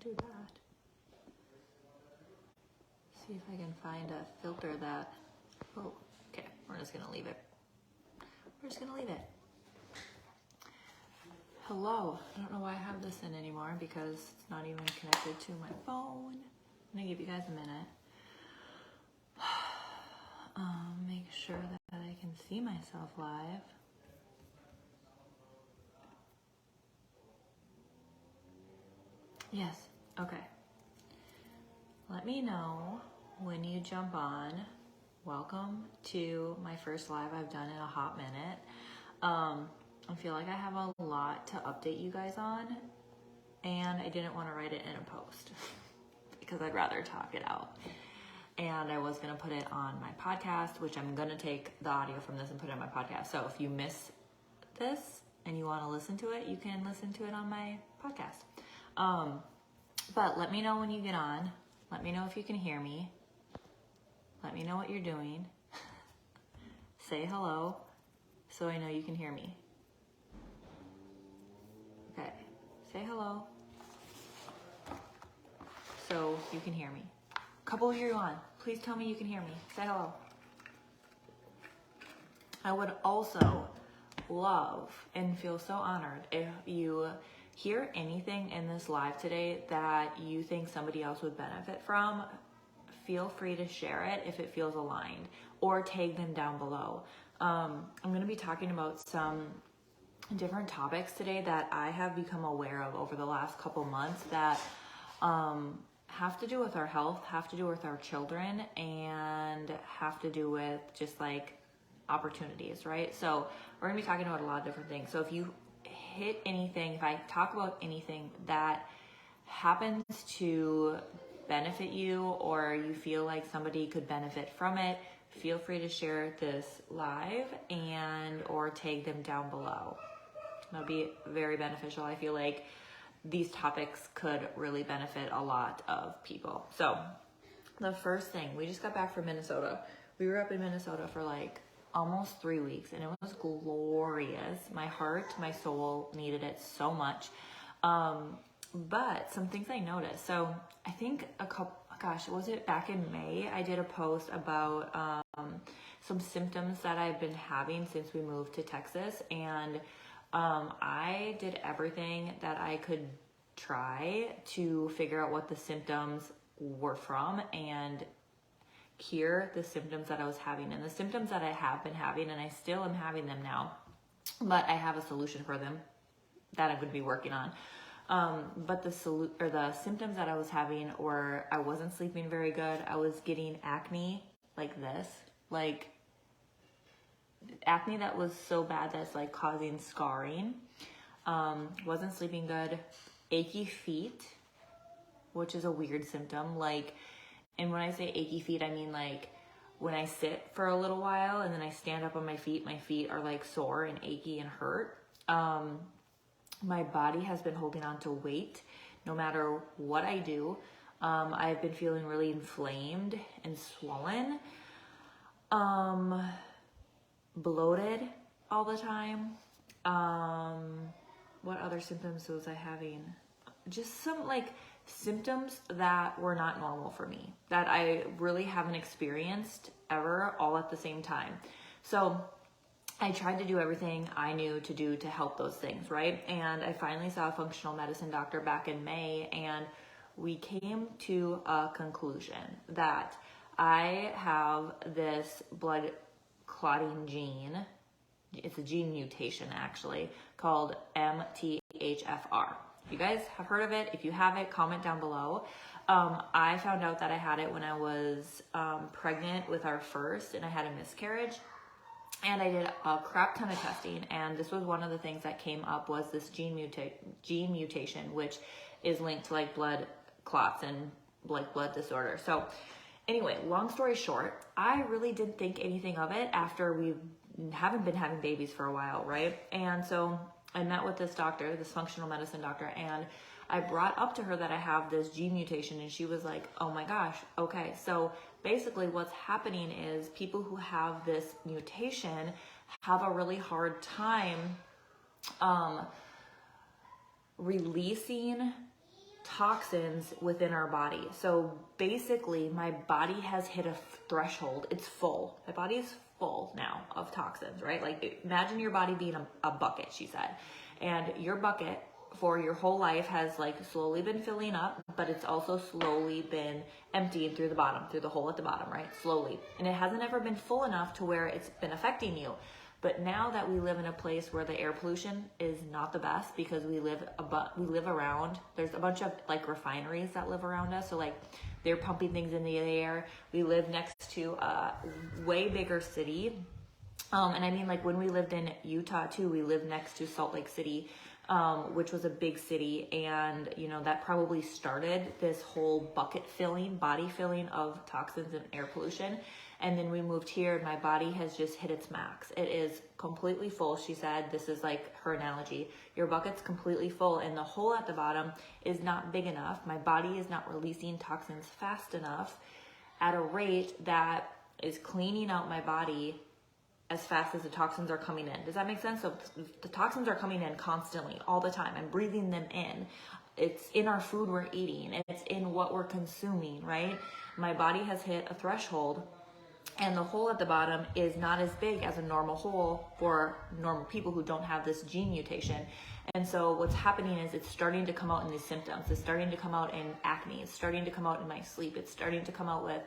do that? See if I can find a filter that, oh, okay, we're just gonna leave it. We're just gonna leave it. Hello, I don't know why I have this in anymore because it's not even connected to my phone. I'm gonna give you guys a minute. Make sure that I can see myself live. Yes, okay. Let me know when you jump on. Welcome to my first live I've done in a hot minute. I feel like I have a lot to update you guys on, and I didn't want to write it in a post because I'd rather talk it out. And I was going to put it on my podcast, which I'm going to take the audio from this and put it on my podcast. So if you miss this and you want to listen to it, you can listen to it on my podcast. But let me know when you get on. Let me know if you can hear me. Let me know what you're doing. Say hello so I know you can hear me. Okay, say hello so you can hear me. A couple of you on. Please tell me you can hear me. Say hello. I would also love and feel so honored if you hear anything in this live today that you think somebody else would benefit from. Feel free to share it if it feels aligned, or tag them down below. I'm going to be talking about some different topics today that I have become aware of over the last couple months that have to do with our health, have to do with our children, and have to do with just like opportunities, right? So we're going to be talking about a lot of different things. So if you hit anything, if I talk about anything that happens to benefit you, or you feel like somebody could benefit from it, feel free to share this live and or tag them down below. That'll be very beneficial. I feel like these topics could really benefit a lot of people. So the first thing, we just got back from Minnesota. We were up in Minnesota for like almost 3 weeks, and it was glorious. My heart, my soul needed it so much. But some things I noticed. So I think was it back in May? I did a post about some symptoms that I've been having since we moved to Texas. And I did everything that I could try to figure out what the symptoms were from and cure the symptoms that I was having. And the symptoms that I have been having, and I still am having them now, but I have a solution for them that I'm going to be working on. But the symptoms that I was having were, I wasn't sleeping very good. I was getting acne like this, like acne that was so bad that's like causing scarring. Wasn't sleeping good. Achy feet, which is a weird symptom. Like, and when I say achy feet, I mean like when I sit for a little while and then I stand up on my feet are like sore and achy and hurt. My body has been holding on to weight no matter what I do. I've been feeling really inflamed and swollen, bloated all the time. What other symptoms was I having? Just some like symptoms that were not normal for me, that I really haven't experienced ever all at the same time. So I tried to do everything I knew to do to help those things, right? And I finally saw a functional medicine doctor back in May, and we came to a conclusion that I have this blood clotting gene. It's a gene mutation actually called MTHFR. If you guys have heard of it, if you haven't, comment down below. I found out that I had it when I was pregnant with our first, and I had a miscarriage. And I did a crap ton of testing, and this was one of the things that came up was this gene mutation, which is linked to like blood clots and like blood disorder. So anyway, long story short, I really didn't think anything of it after we haven't been having babies for a while, right? And so I met with this doctor, this functional medicine doctor, and I brought up to her that I have this gene mutation, and she was like, oh my gosh, okay. So basically what's happening is people who have this mutation have a really hard time releasing toxins within our body. So basically my body has hit a threshold. It's full. My body is full now of toxins, right? Like imagine your body being a bucket, she said. And your bucket for your whole life has like slowly been filling up, but it's also slowly been emptying through the bottom, through the hole at the bottom, right? Slowly. And it hasn't ever been full enough to where it's been affecting you. But now that we live in a place where the air pollution is not the best because we live around, there's a bunch of like refineries that live around us. So like they're pumping things in the air. We live next to a way bigger city. And I mean like when we lived in Utah too, we lived next to Salt Lake City, which was a big city. And you know, that probably started this whole body filling of toxins and air pollution. And then we moved here and my body has just hit its max. It is completely full. She said, this is like her analogy. Your bucket's completely full and the hole at the bottom is not big enough. My body is not releasing toxins fast enough at a rate that is cleaning out my body as fast as the toxins are coming in. Does that make sense? So the toxins are coming in constantly, all the time. I'm breathing them in. It's in our food we're eating. It's in what we're consuming, right? My body has hit a threshold and the hole at the bottom is not as big as a normal hole for normal people who don't have this gene mutation. And so what's happening is it's starting to come out in these symptoms. It's starting to come out in acne. It's starting to come out in my sleep. It's starting to come out with,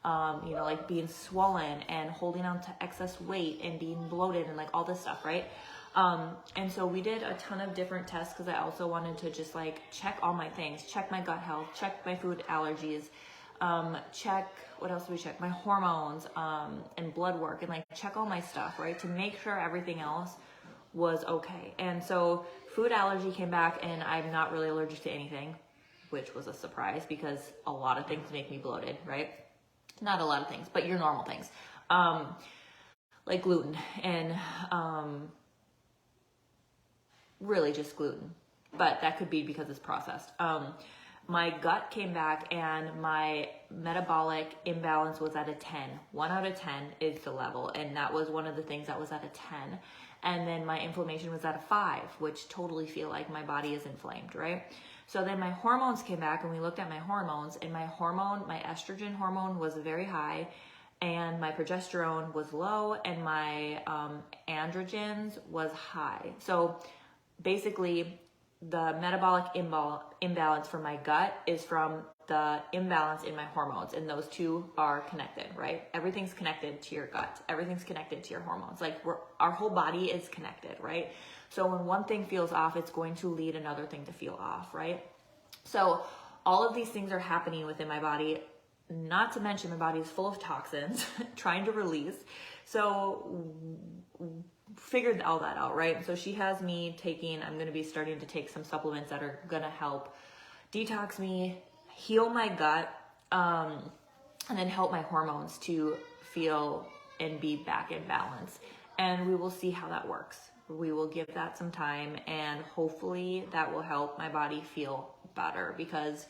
you know, like being swollen and holding on to excess weight and being bloated and like all this stuff, right? And so we did a ton of different tests because I also wanted to just like check all my things, check my gut health, check my food allergies, check, what else do we check? My hormones, and blood work and like check all my stuff, right? To make sure everything else was okay. And so food allergy came back and I'm not really allergic to anything, which was a surprise because a lot of things make me bloated, right? Not a lot of things, but your normal things. Like gluten and, really just gluten, but that could be because it's processed. My gut came back and my metabolic imbalance was at a 10. 1 out of 10 is the level. And that was one of the things that was at a 10. And then my inflammation was at a 5, which totally feel like my body is inflamed, right? So then my hormones came back and we looked at my hormones and my estrogen hormone was very high and my progesterone was low and my androgens was high. So basically, the metabolic imbalance for my gut is from the imbalance in my hormones, and those two are connected, right? Everything's connected to your gut. Everything's connected to your hormones. Like our whole body is connected, right? So when one thing feels off, it's going to lead another thing to feel off, right? So all of these things are happening within my body, not to mention my body is full of toxins trying to release. So figured all that out, right? So she has me I'm going to be starting to take some supplements that are going to help detox me, heal my gut, and then help my hormones to feel and be back in balance. And we will see how that works. We will give that some time and hopefully that will help my body feel better because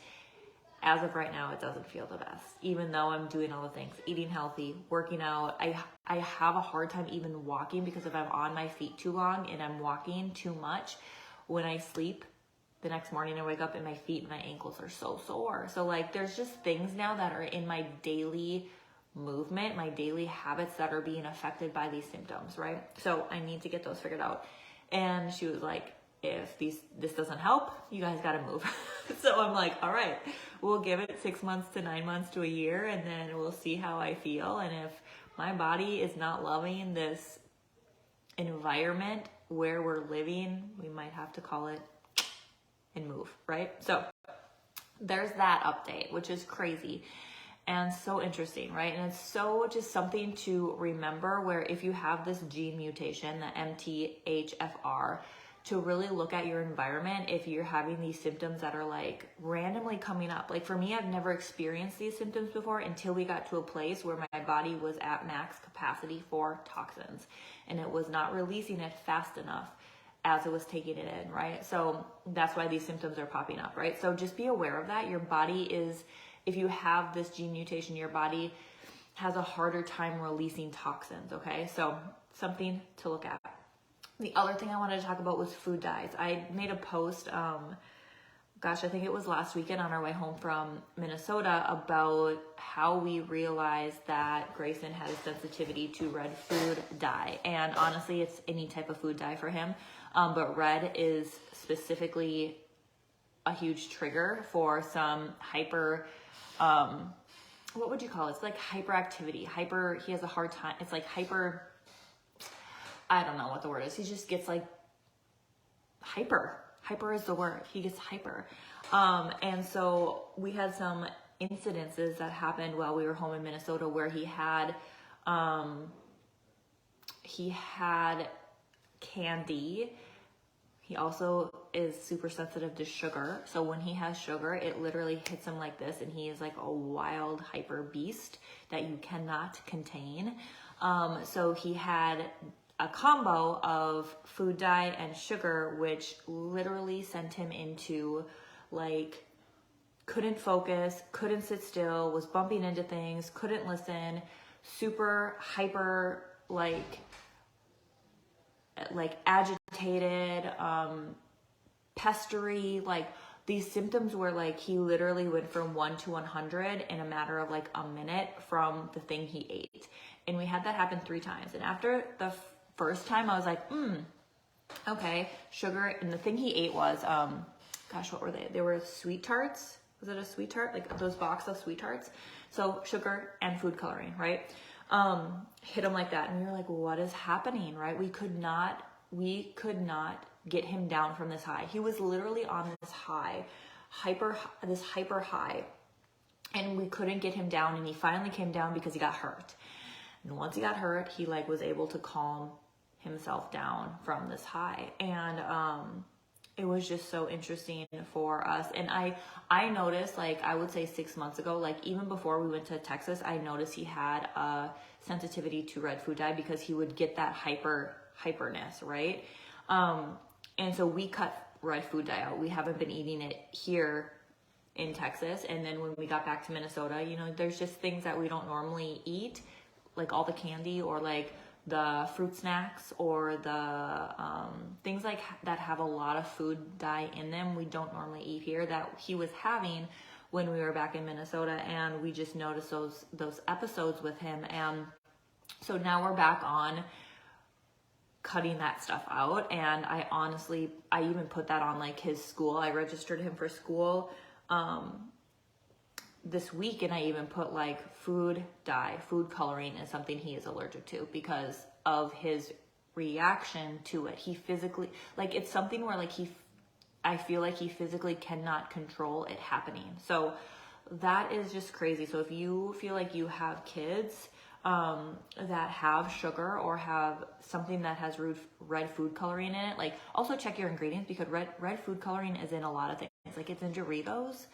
as of right now, it doesn't feel the best. Even though I'm doing all the things, eating healthy, working out, I have a hard time even walking because if I'm on my feet too long and I'm walking too much, when I sleep, the next morning I wake up and my feet and my ankles are so sore. So like there's just things now that are in my daily movement, my daily habits that are being affected by these symptoms, right? So I need to get those figured out. And she was like, if this doesn't help, you guys got to move. So I'm like, all right, we'll give it 6 months to 9 months to a year and then we'll see how I feel. And if my body is not loving this environment where we're living, we might have to call it and move, right? So there's that update, which is crazy and so interesting, right? And it's so just something to remember where if you have this gene mutation, the MTHFR, to really look at your environment if you're having these symptoms that are like randomly coming up. Like for me, I've never experienced these symptoms before until we got to a place where my body was at max capacity for toxins and it was not releasing it fast enough as it was taking it in, right? So that's why these symptoms are popping up, right? So just be aware of that. Your body is, if you have this gene mutation, your body has a harder time releasing toxins, okay? So something to look at. The other thing I wanted to talk about was food dyes. I made a post gosh, I think it was last weekend on our way home from Minnesota, about how we realized that Grayson had a sensitivity to red food dye. And honestly, it's any type of food dye for him. But red is specifically a huge trigger for some hyper, what would you call it? It's like hyperactivity. He has a hard time. It's like hyper, I don't know what the word is. He just gets like hyper. Hyper is the word. He gets hyper. And so we had some incidences that happened while we were home in Minnesota where he had candy. He also is super sensitive to sugar. So when he has sugar, it literally hits him like this, and he is like a wild hyper beast that you cannot contain. So he had a combo of food dye and sugar, which literally sent him into like, couldn't focus, couldn't sit still, was bumping into things, couldn't listen, super hyper, like agitated, pestery, like these symptoms were like, he literally went from 1 to 100 in a matter of like a minute from the thing he ate. And we had that happen 3 times. And after the first time, I was like, okay, sugar. And the thing he ate was, gosh, what were they? They were sweet tarts. Was it a sweet tart? Like those box of sweet tarts. So sugar and food coloring, right? Hit him like that. And we were like, what is happening, right? We could not get him down from this high. He was literally on this high, hyper high. And we couldn't get him down. And he finally came down because he got hurt. And once he got hurt, he like was able to calm himself down from this high. And, it was just so interesting for us. And I noticed, like, I would say 6 months ago, like even before we went to Texas, I noticed he had a sensitivity to red food dye because he would get that hyperness, right? And so we cut red food dye out. We haven't been eating it here in Texas. And then when we got back to Minnesota, you know, there's just things that we don't normally eat, like all the candy or like the fruit snacks or the things like that have a lot of food dye in them, we don't normally eat here, that he was having when we were back in Minnesota. And we just noticed those episodes with him. And so now we're back on cutting that stuff out. And I even put that on like his school. I registered him for school this week, and I even put like food dye, food coloring is something he is allergic to because of his reaction to it. He physically, like, it's something where like I feel like he physically cannot control it happening. So that is just crazy. So if you feel like you have kids that have sugar or have something that has red food coloring in it, like also check your ingredients, because red food coloring is in a lot of things. Like it's in Doritos,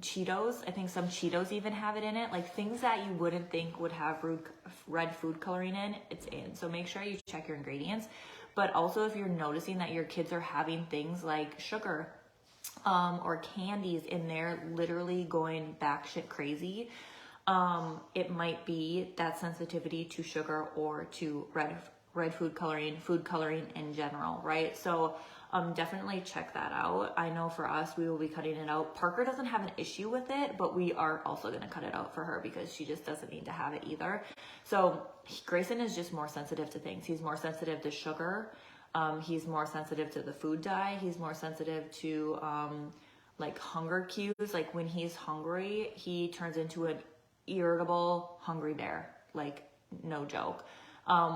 Cheetos. I think some Cheetos even have it in it. Like things that you wouldn't think would have red food coloring in, it's in. So make sure you check your ingredients. But also if you're noticing that your kids are having things like sugar or candies in there, literally going batshit crazy, it might be that sensitivity to sugar or to red food coloring in general, right? So definitely check that out. I know for us, we will be cutting it out. Parker doesn't have an issue with it, but we are also going to cut it out for her because she just doesn't need to have it either. So Grayson is just more sensitive to things. He's more sensitive to sugar. He's more sensitive to the food dye. He's more sensitive to like hunger cues. Like when he's hungry, he turns into an irritable hungry bear, like no joke.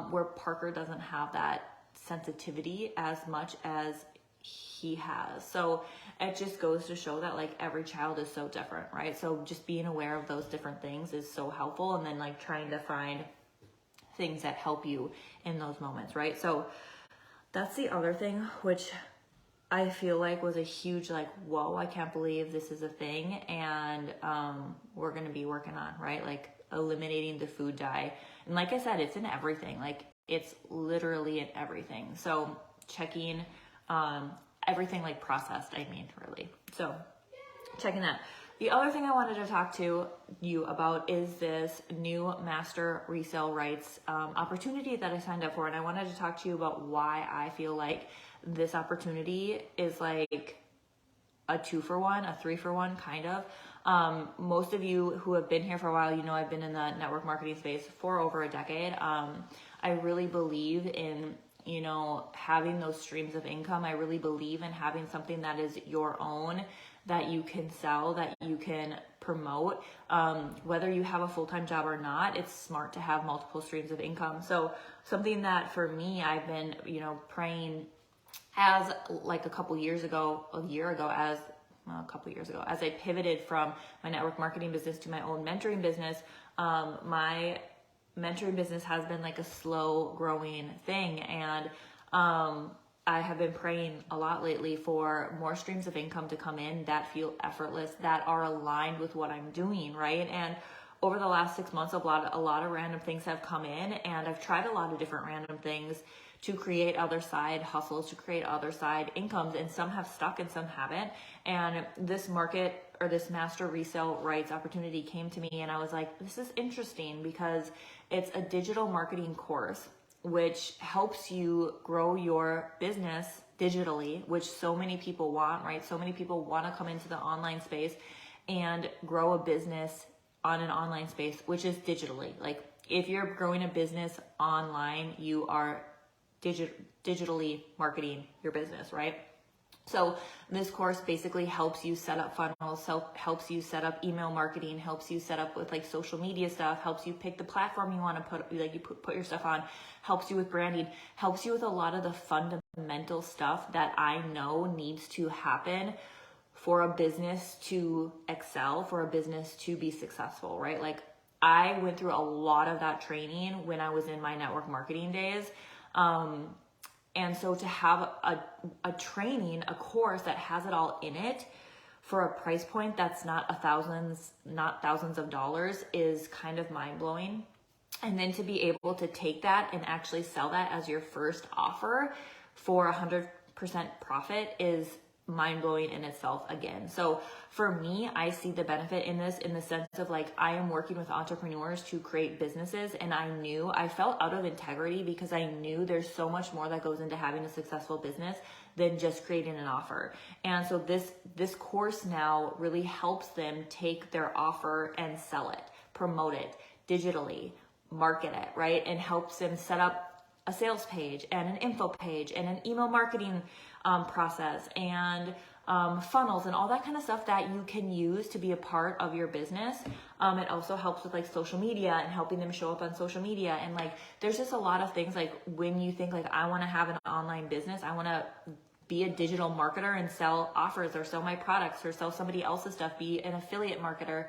Where Parker doesn't have that sensitivity as much as he has. So it just goes to show that like every child is so different, right? So just being aware of those different things is so helpful, and then like trying to find things that help you in those moments, right? So that's the other thing, which I feel like was a huge like, whoa, I can't believe this is a thing. And we're going to be working on, right? Like eliminating the food dye. And like I said, it's in everything. Like it's literally in everything. So checking everything like processed, I mean, really. So checking that. The other thing I wanted to talk to you about is this new master resale rights opportunity that I signed up for. And I wanted to talk to you about why I feel like this opportunity is like a 2-for-1, a 3-for-1 kind of. Most of you who have been here for a while, you know I've been in the network marketing space for over a decade. I really believe in, you know, having those streams of income. I really believe in having something that is your own, that you can sell, that you can promote. Whether you have a full-time job or not, it's smart to have multiple streams of income. So something that for me, I've been, you know, praying as like a year ago, as I pivoted from my network marketing business to my own mentoring business. My mentoring business has been like a slow growing thing, and I have been praying a lot lately for more streams of income to come in that feel effortless, that are aligned with what I'm doing, right? And over the last 6 months, a lot of random things have come in, and I've tried a lot of different random things to create other side hustles, to create other side incomes, and some have stuck and some haven't. And this market, or this master resale rights opportunity, came to me, and I was like, this is interesting because it's a digital marketing course which helps you grow your business digitally, which so many people want, right? So many people want to come into the online space and grow a business on an online space, which is digitally. Like, if you're growing a business online, you are digitally marketing your business, right? So this course basically helps you set up funnels, helps you set up email marketing, helps you set up with like social media stuff, helps you pick the platform you want to put your stuff on, helps you with branding, helps you with a lot of the fundamental stuff that I know needs to happen for a business to excel, for a business to be successful, right? Like, I went through a lot of that training when I was in my network marketing days. And so to have a training, a course that has it all in it for a price point that's not thousands of dollars is kind of mind blowing. And then to be able to take that and actually sell that as your first offer for 100% profit is mind blowing in itself again. So for me, I see the benefit in this in the sense of like, I am working with entrepreneurs to create businesses, and I felt out of integrity because I knew there's so much more that goes into having a successful business than just creating an offer. And so this course now really helps them take their offer and sell it, promote it digitally, market it, right? And helps them set up a sales page and an info page and an email marketing process and funnels and all that kind of stuff that you can use to be a part of your business. It also helps with like social media and helping them show up on social media. And like, there's just a lot of things, like when you think like, I want to have an online business, I want to be a digital marketer and sell offers or sell my products or sell somebody else's stuff, be an affiliate marketer,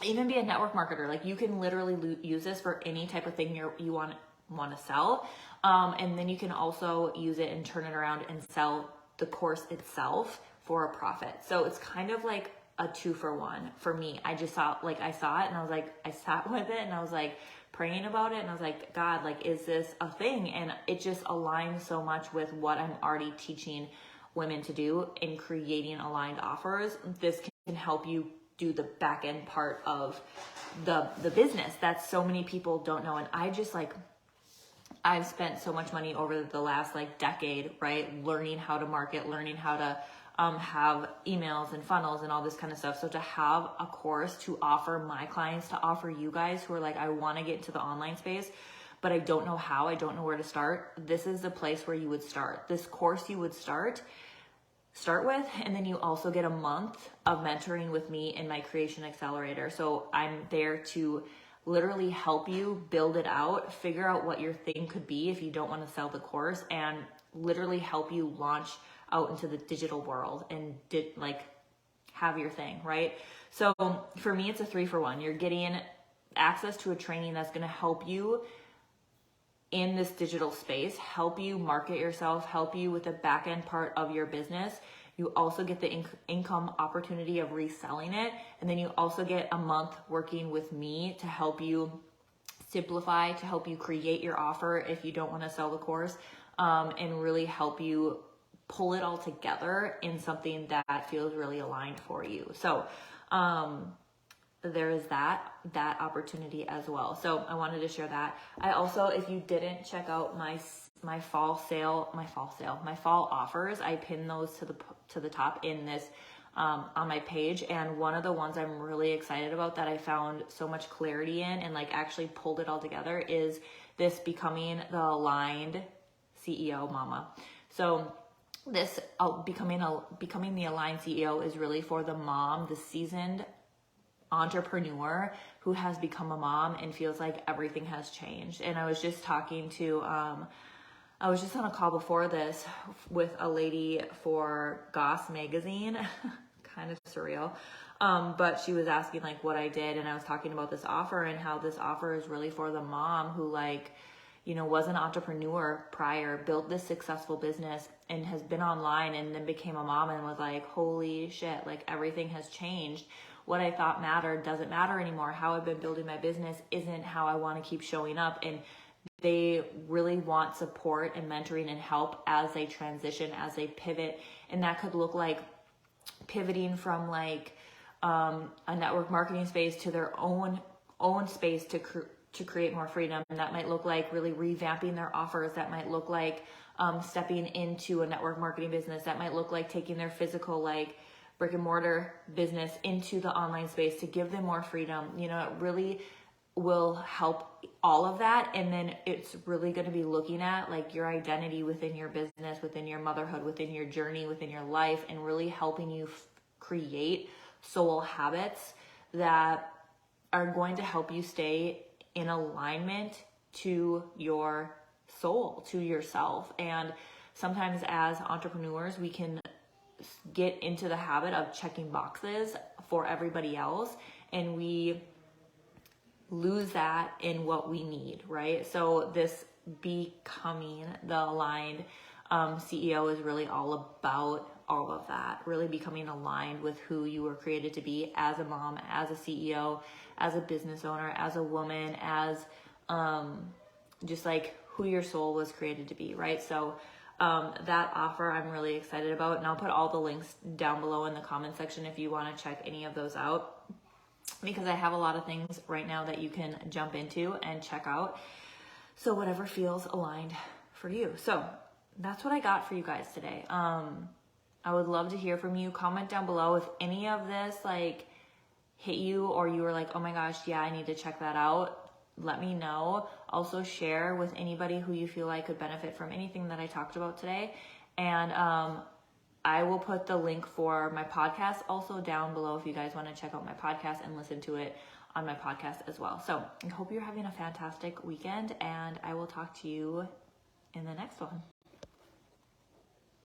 even be a network marketer. Like, you can literally use this for any type of thing you want to sell. And then you can also use it and turn it around and sell the course itself for a profit. So it's kind of like a 2-for-1 for me. I saw it and I was like, I sat with it and I was like praying about it. And I was like, God, like, is this a thing? And it just aligns so much with what I'm already teaching women to do in creating aligned offers. This can help you do the back end part of the business that so many people don't know. And I've spent so much money over the last like decade, right? Learning how to market, learning how to have emails and funnels and all this kind of stuff. So to have a course to offer my clients, to offer you guys who are like, I want to get into the online space, but I don't know how, I don't know where to start. This is the place where you would start. This course you would start with, and then you also get a month of mentoring with me in my Creation Accelerator. So I'm there to literally help you build it out, figure out what your thing could be if you don't want to sell the course, and literally help you launch out into the digital world and have your thing, right? So for me, it's a 3-for-1. You're getting access to a training that's going to help you in this digital space, help you market yourself, help you with the back end part of your business. You also get the income opportunity of reselling it. And then you also get a month working with me to help you simplify, to help you create your offer if you don't want to sell the course, and really help you pull it all together in something that feels really aligned for you. So there is that opportunity as well. So I wanted to share that. I also, if you didn't check out my fall offers, I pinned those to the to the top in this on my page. And one of the ones I'm really excited about that I found so much clarity in and like actually pulled it all together is this becoming the aligned CEO mama. So this becoming the aligned CEO is really for the mom, the seasoned entrepreneur who has become a mom and feels like everything has changed. And I was just talking to I was just on a call before this with a lady for Goss magazine, kind of surreal. But she was asking like what I did, and I was talking about this offer and how this offer is really for the mom who like, you know, was an entrepreneur prior, built this successful business and has been online and then became a mom and was like, holy shit, like everything has changed. What I thought mattered doesn't matter anymore. How I've been building my business isn't how I want to keep showing up. And they really want support and mentoring and help as they transition, as they pivot. And that could look like pivoting from like a network marketing space to their own space to create more freedom. And that might look like really revamping their offers. That might look like stepping into a network marketing business. That might look like taking their physical like brick and mortar business into the online space to give them more freedom. You know, it really will help all of that. And then it's really going to be looking at like your identity within your business, within your motherhood, within your journey, within your life, and really helping you create soul habits that are going to help you stay in alignment to your soul, to yourself. And sometimes as entrepreneurs, we can get into the habit of checking boxes for everybody else, and we lose that in what we need, right? So this becoming the aligned CEO is really all about all of that, really becoming aligned with who you were created to be as a mom, as a CEO, as a business owner, as a woman, as just like who your soul was created to be, right? So that offer I'm really excited about, and I'll put all the links down below in the comment section if you want to check any of those out, because I have a lot of things right now that you can jump into and check out. So whatever feels aligned for you. So that's what I got for you guys today. I would love to hear from you. Comment down below if any of this like hit you, or you were like, oh my gosh, yeah, I need to check that out. Let me know. Also share with anybody who you feel like could benefit from anything that I talked about today. And I will put the link for my podcast also down below if you guys want to check out my podcast and listen to it on my podcast as well. So I hope you're having a fantastic weekend, and I will talk to you in the next one.